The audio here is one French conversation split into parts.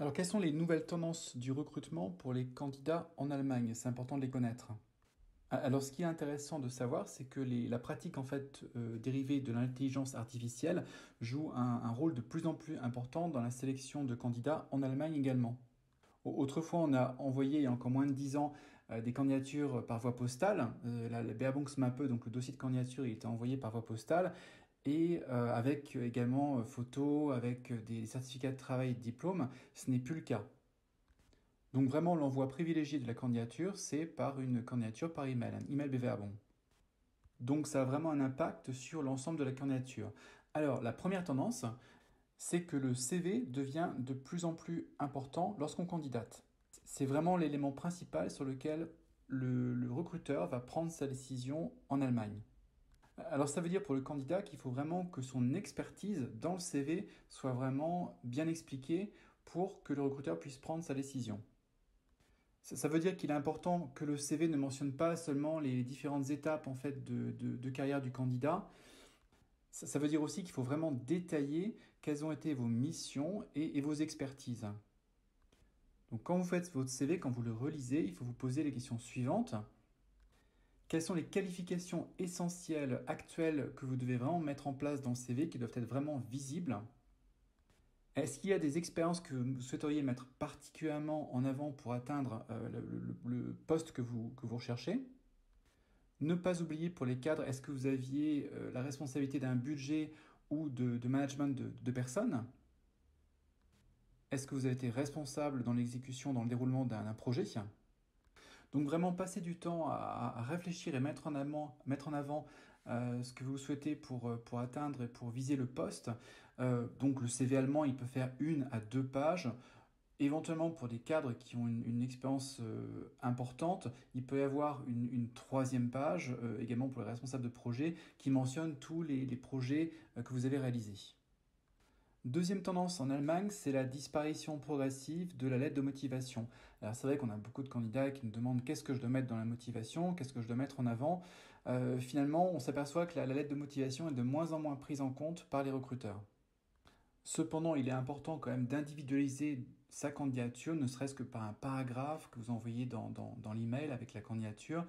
Alors, quelles sont les nouvelles tendances du recrutement pour les candidats en Allemagne? C'est important de les connaître. Alors, ce qui est intéressant de savoir, c'est que la pratique en fait dérivée de l'intelligence artificielle joue un rôle de plus en plus important dans la sélection de candidats en Allemagne également. Autrefois, on a envoyé, il y a encore moins de 10 ans, des candidatures par voie postale. La Bewerbungsmappe, donc le dossier de candidature, il était envoyé par voie postale et avec également photos, avec des certificats de travail et de diplômes. Ce n'est plus le cas. Donc vraiment, l'envoi privilégié de la candidature, c'est par une candidature par email, un email Bewerbung. Donc ça a vraiment un impact sur l'ensemble de la candidature. Alors la première tendance, c'est que le CV devient de plus en plus important lorsqu'on candidate. C'est vraiment l'élément principal sur lequel le recruteur va prendre sa décision en Allemagne. Alors ça veut dire pour le candidat qu'il faut vraiment que son expertise dans le CV soit vraiment bien expliquée pour que le recruteur puisse prendre sa décision. Ça veut dire qu'il est important que le CV ne mentionne pas seulement les différentes étapes en fait de carrière du candidat. Ça veut dire aussi qu'il faut vraiment détailler quelles ont été vos missions et vos expertises. Donc quand vous faites votre CV, quand vous le relisez, il faut vous poser les questions suivantes. Quelles sont les qualifications essentielles actuelles que vous devez vraiment mettre en place dans le CV qui doivent être vraiment visibles? Est-ce qu'il y a des expériences que vous souhaiteriez mettre particulièrement en avant pour atteindre le poste que vous recherchez? Ne pas oublier pour les cadres, est-ce que vous aviez la responsabilité d'un budget ou de management de personnes? Est-ce que vous avez été responsable dans l'exécution, dans le déroulement d'un projet? Donc vraiment passer du temps à réfléchir et mettre en avant ce que vous souhaitez pour atteindre et pour viser le poste. Donc le CV allemand, il peut faire 1 à 2 pages. Éventuellement, pour des cadres qui ont une expérience importante, il peut y avoir une troisième page, également pour les responsables de projet, qui mentionne tous les projets que vous avez réalisés. Deuxième tendance en Allemagne, c'est la disparition progressive de la lettre de motivation. Alors c'est vrai qu'on a beaucoup de candidats qui nous demandent qu'est-ce que je dois mettre dans la motivation, qu'est-ce que je dois mettre en avant. Finalement, on s'aperçoit que la lettre de motivation est de moins en moins prise en compte par les recruteurs. Cependant, il est important quand même d'individualiser sa candidature, ne serait-ce que par un paragraphe que vous envoyez dans l'email avec la candidature,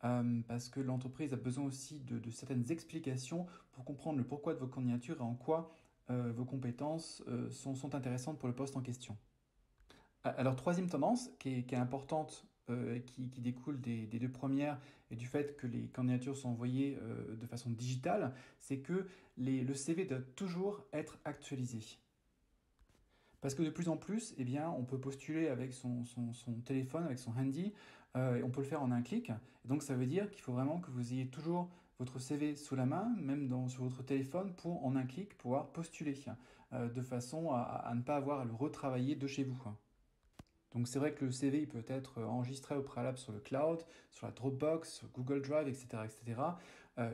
parce que l'entreprise a besoin aussi de certaines explications pour comprendre le pourquoi de vos candidatures et en quoi vos compétences sont intéressantes pour le poste en question. Alors, troisième tendance qui est importante, qui découle des deux premières et du fait que les candidatures sont envoyées de façon digitale, c'est que le CV doit toujours être actualisé. Parce que de plus en plus, eh bien, on peut postuler avec son téléphone, avec son handy, et on peut le faire en un clic. Et donc ça veut dire qu'il faut vraiment que vous ayez toujours votre CV sous la main, même sur votre téléphone, pour en un clic pouvoir postuler, de façon à ne pas avoir à le retravailler de chez vous. Donc c'est vrai que le CV il peut être enregistré au préalable sur le cloud, sur la Dropbox, sur Google Drive, etc. etc.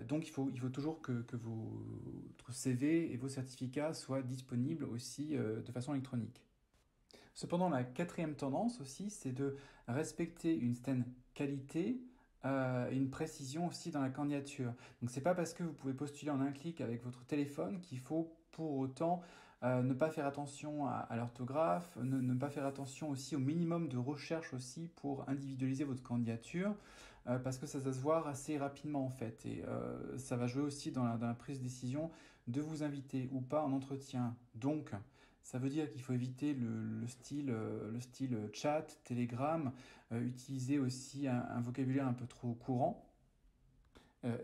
Donc il faut toujours que votre CV et vos certificats soient disponibles aussi de façon électronique. Cependant, la quatrième tendance aussi, c'est de respecter une certaine qualité et une précision aussi dans la candidature. Donc c'est pas parce que vous pouvez postuler en un clic avec votre téléphone qu'il faut pour autant ne pas faire attention à l'orthographe, ne pas faire attention aussi au minimum de recherche aussi pour individualiser votre candidature, parce que ça se voit assez rapidement en fait. Et ça va jouer aussi dans la prise de décision de vous inviter ou pas en entretien. Donc, ça veut dire qu'il faut éviter le style chat, Telegram, utiliser aussi un vocabulaire un peu trop courant.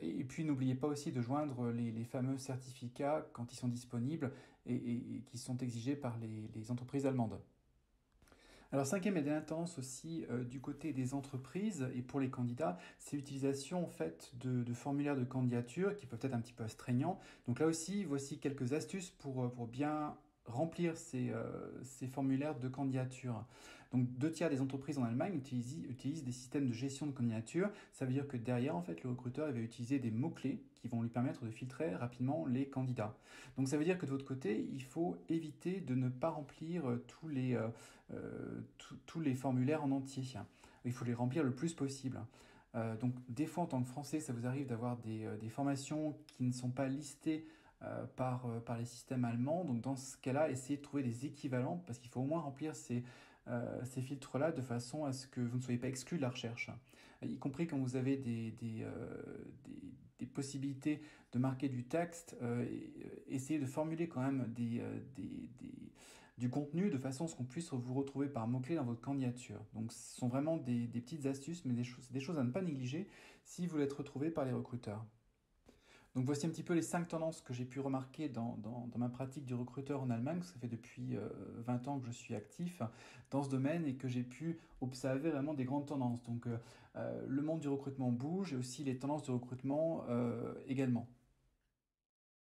Et puis n'oubliez pas aussi de joindre les fameux certificats quand ils sont disponibles et qui sont exigés par les entreprises allemandes. Alors cinquième et dernière tendance aussi du côté des entreprises et pour les candidats, c'est l'utilisation en fait de formulaires de candidature qui peuvent être un petit peu astreignants. Donc là aussi, voici quelques astuces pour bien remplir ces formulaires de candidature. Donc 2 tiers des entreprises en Allemagne utilisent des systèmes de gestion de candidature. Ça veut dire que derrière, en fait, le recruteur il va utiliser des mots-clés qui vont lui permettre de filtrer rapidement les candidats. Donc ça veut dire que de votre côté, il faut éviter de ne pas remplir tous les formulaires en entier. Il faut les remplir le plus possible. Donc des fois en tant que Français, ça vous arrive d'avoir des formations qui ne sont pas listées par les systèmes allemands. Donc dans ce cas-là, essayez de trouver des équivalents, parce qu'il faut au moins remplir ces filtres-là de façon à ce que vous ne soyez pas exclu de la recherche. Y compris quand vous avez des possibilités de marquer du texte, essayez de formuler quand même du contenu de façon à ce qu'on puisse vous retrouver par mots-clés dans votre candidature. Donc ce sont vraiment des petites astuces, mais des choses à ne pas négliger si vous voulez être retrouvé par les recruteurs. Donc voici un petit peu les 5 tendances que j'ai pu remarquer dans ma pratique du recruteur en Allemagne. Ça fait depuis 20 ans que je suis actif dans ce domaine et que j'ai pu observer vraiment des grandes tendances. Donc le monde du recrutement bouge et aussi les tendances de recrutement également.